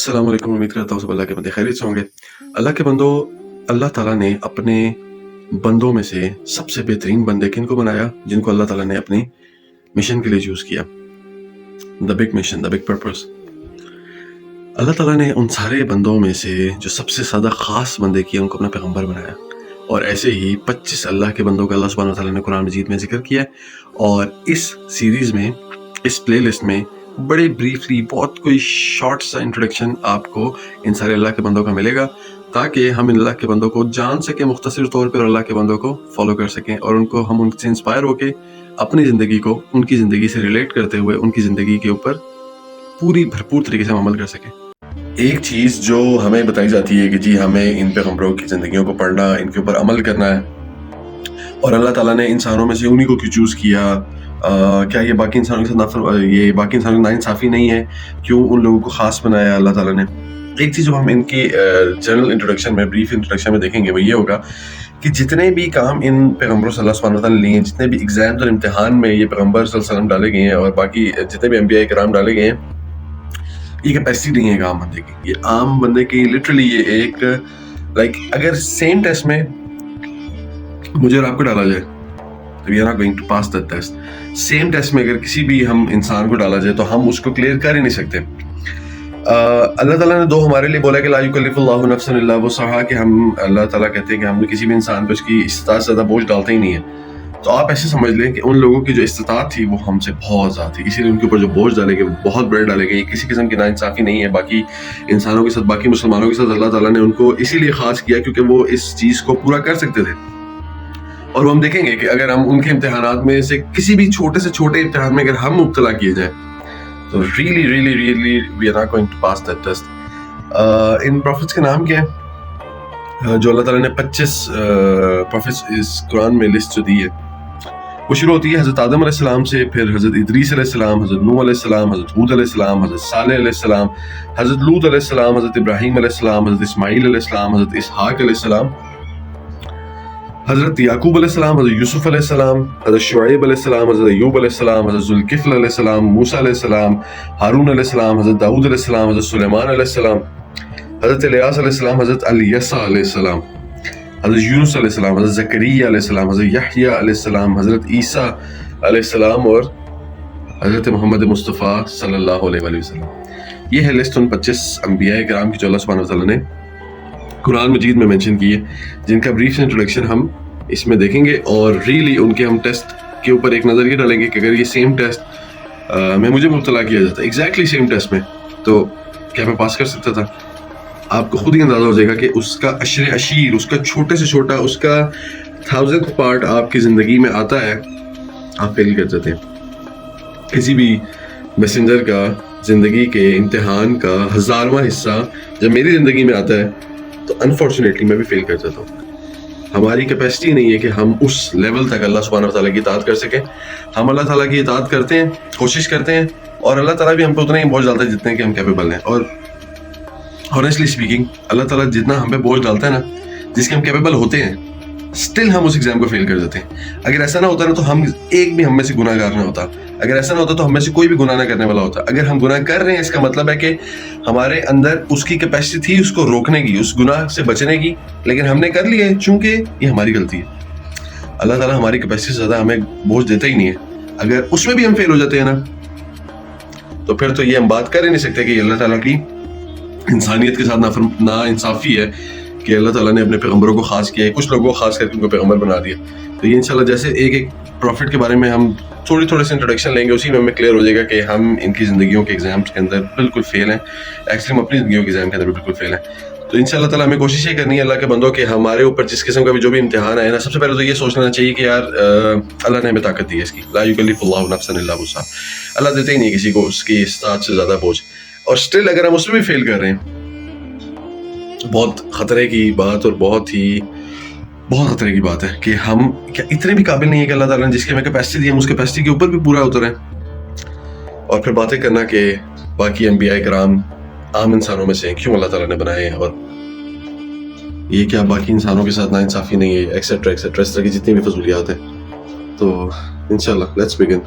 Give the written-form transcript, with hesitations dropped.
अस्सलाम वालेकुम। उम्मीद करता हूँ सब अल्लाह के बंदे खैरियत से होंगे। अल्लाह के बंदो, अल्लाह ताला ने अपने बंदों में से सबसे बेहतरीन बंदे किनको बनाया? जिनको अल्लाह ताला ने अपनी मिशन के लिए चूज किया। The big mission, the big purpose. अल्लाह ताला ने उन सारे बंदों में से जो सबसे ज़्यादा ख़ास बंदे किए उनको अपना पैगंबर बनाया। और ऐसे ही 25 अल्लाह के बंदों का अल्लाह सुब्हानहू व तआला ने कुरान मजीद में जिक्र किया है। और इस सीरीज़ में, इस प्लेलिस्ट में बड़े ब्रीफली बहुत कोई शॉर्ट सा इंट्रोडक्शन आपको इन सारे अल्लाह के बंदों का मिलेगा, ताकि हम इन अल्लाह के बंदों को जान सकें मुख्तसर तौर पर, अल्लाह के बंदों को फॉलो कर सकें और उनको हम उनसे इंस्पायर होके अपनी ज़िंदगी को उनकी ज़िंदगी से रिलेट करते हुए उनकी ज़िंदगी के ऊपर पूरी भरपूर तरीके से हम अमल कर सकें। एक चीज़ जो हमें बताई जाती है कि जी हमें इन पैगंबरों की ज़िंदगियों को पढ़ना, इनके ऊपर अमल करना है, और अल्लाह ताला ने इंसानों में से उन्हीं को क्यों चूज़ किया? क्या ये बाकी इंसानों के साथ ये बाकी इंसानों की नाइंसाफ़ी नहीं है? क्यों उन लोगों को ख़ास बनाया अल्लाह ताला ने? एक चीज़ जो हम इनकी जनरल इंट्रोडक्शन में, ब्रीफ इंट्रोडक्शन में देखेंगे वो ये होगा कि जितने भी काम इन पैगंबरों से अल्लाह सुब्हानहू व तआला ने लिए हैं, जितने भी एग्ज़ाम्स और इम्तिहान में ये पैगंबर सल्लल्लाहु अलैहि वसल्लम डाले गए हैं और बाकी जितने भी अंबिया किराम डाले गए हैं, ये कैपेसिटी नहीं है एक आम बंदे की। ये आम बंदे की लिटरली ये एक अगर सेम टेस्ट में मुझे और आपको डाला जाए तो we are not going to pass that test. Same test में अगर किसी भी हम इंसान को डाला जाए तो हम उसको क्लियर कर ही नहीं सकते। अल्लाह ताला ने दो हमारे लिए बोला कि ला युकल्लिफुल्लाहु नफ्सन इल्ला वुसअहा, कि हम अल्लाह ताला कहते हैं कि हम किसी भी इंसान पे उसकी इस्तिताअत से ज़्यादा बोझ डालते ही नहीं है। तो आप ऐसे समझ लें कि उन लोगों की जो इस्तिताअत थी वो हमसे बहुत ज़्यादा थी, इसीलिए उनके ऊपर जो बोझ डाले गए बहुत बड़े डाले गए। किसी किस्म की नाइंसाफ़ी नहीं है बाकी इंसानों के साथ, बाकी मुसलमानों के साथ। अल्लाह ताला ने उनको इसीलिए ख़ास किया क्योंकि वो इस चीज़ को पूरा कर सकते थे। और हम देखेंगे कि अगर हम उनके इम्तिहानात में से किसी भी छोटे से छोटे इम्तिहान में अगर हम मुब्तला किए जाए तो really really really we are not going to pass that test. इन प्रॉफिट्स के नाम क्या है जो अल्लाह ताला ने 25 प्रॉफिट्स इस कुरान में लिस्ट जो दी है? वो शुरू होती है हज़रत आदम अलैहिस्सलाम से, फिर हज़रत इदरीस अलैहिस्सलाम, हज़रत नूह अलैहिस्सलाम, हज़रत हूद अलैहिस्सलाम, हज़रत सालेह अलैहिस्सलाम, हज़रत लूत अलैहिस्सलाम, हज़रत इब्राहीम अलैहिस्सलाम, हज़रत इस्माईल अलैहिस्सलाम, हज़रत इसहाक अलैहिस्सलाम, हज़रत याकूब अलैहिस्सलाम, हज़रत यूसुफ अलैहिस्सलाम, हज़रत शुआइब अलैहिस्सलाम, हज़रत अय्यूब अलैहिस्सलाम, हज़रत ज़ुल्किफ्ल अलैहिस्सलाम, मूसा अलैहिस्सलाम, हारून अलैहिस्सलाम, हज़रत दाऊद अलैहिस्सलाम, हज़रत सुलेमान अलैहिस्सलाम, हज़रत इलियास अलैहिस्सलाम, हज़रत अलियसा अलैहिस्सलाम, हज़रत यूनुस अलैहिस्सलाम, हज़रत ज़करिया अलैहिस्सलाम, हज़रत यहया अलैहिस्सलाम, हज़रत ईसा अलैहिस्सलाम और हज़रत मोहम्मद मुस्तफ़ा सल्लल्लाहु अलैहि वसल्लम। ये है लिस्ट उन 25 अंबिया किराम की जो अल्लाह सुब्हानहू व तआला ने कुरान मजीद में मेंशन की है, जिनका ब्रीफ इंट्रोडक्शन हम इसमें देखेंगे। और रियली उनके हम टेस्ट के ऊपर एक नज़र ये डालेंगे कि अगर ये सेम टेस्ट में मुझे मुब्तला किया जाता एग्जैक्टली सेम टेस्ट में, तो क्या मैं पास कर सकता था? आपको खुद ही अंदाज़ा हो जाएगा कि उसका अशर अशीर, उसका छोटे से छोटा, उसका 1000th पार्ट आपकी ज़िंदगी में आता है, आप फेल कर जाते हैं। किसी भी मैसेंजर का ज़िंदगी के इम्तिहान का 1000वां हिस्सा जब मेरी ज़िंदगी में आता है तो अनफॉर्चुनेटली मैं भी फेल कर जाता हूँ। हमारी कैपेसिटी नहीं है कि हम उस लेवल तक अल्लाह सुब्हानहू व तआला की इताअत कर सकें। हम अल्लाह ताला की इताअत करते हैं, कोशिश करते हैं, और अल्लाह ताला भी हम पे उतना ही बोझ डालता है जितने कि हम कैपेबल हैं। और ऑनेस्टली स्पीकिंग अल्लाह ताला जितना हम पे बोझ डालता है ना, जिसके हम कैपेबल होते हैं, स्टिल हम उस एग्जाम को फेल कर जाते हैं। अगर ऐसा ना होता ना तो हम एक भी हम में से गुनाहगार ना होता। अगर ऐसा ना होता तो हम में से कोई भी गुनाह ना करने वाला होता। अगर हम गुनाह कर रहे हैं इसका मतलब है कि हमारे अंदर उसकी कैपेसिटी थी उसको रोकने की, उस गुनाह से बचने की, लेकिन हमने कर लिया है चूंकि ये हमारी गलती है। अल्लाह ताला हमारी कैपेसिटी से ज़्यादा हमें बोझ देता ही नहीं है। अगर उसमें भी हम फेल हो जाते हैं ना, तो फिर तो ये हम बात कर ही नहीं सकते कि अल्लाह ताला की इंसानियत के साथ ना इंसाफ़ी है कि अल्लाह ताला ने अपने पैगंबरों को ख़ास किया है, कुछ लोगों को ख़ास करके उनको पैगंबर बना दिया। तो ये इंशाल्लाह जैसे एक एक प्रॉफिट के बारे में हम थोड़े से इंट्रोडक्शन लेंगे, उसी में हमें क्लियर हो जाएगा कि हम इनकी ज़िंदगियों के एग्जाम्स के अंदर बिल्कुल फेल हैं। एक्चुअली हम अपनी ज़िंदगियों के एग्जाम के अंदर बिल्कुल फेल हैं। तो इंशाल्लाह ताला हमें कोशिश ये करनी है अल्लाह के बंदों के हमारे ऊपर जिस किस्म का भी जो भी इम्तिहान आए ना, सबसे पहले तो ये सोच लेना चाहिए कि यार अल्लाह ने हमें ताकत दी है इसकी। ला युकल्लिफुल्लाहु नफ्सन इल्ला वुसअहा। अल्लाह देते ही नहीं किसी को उसकी इस्तिताअत से ज़्यादा बोझ। और स्टिल अगर हम उसमें भी फेल कर रहे हैं, बहुत ख़तरे की बात और बहुत ख़तरे की बात है कि हम क्या इतने भी काबिल नहीं है कि अल्लाह ताला ने जिसकी हमें कैपेसिटी दी है, हम उस कैपेसिटी के ऊपर भी पूरा उतरें। और फिर बातें करना कि बाकी अंबिया किराम आम इंसानों में से क्यों अल्लाह ताला ने बनाए हैं, और ये क्या बाकी इंसानों के साथ नाइंसाफ़ी नहीं है, एक्सेट्रा एक्सेट्रा, इस तरह की जितनी भी फजूलियात हैं। तो इंशाल्लाह लेट्स बिगिन।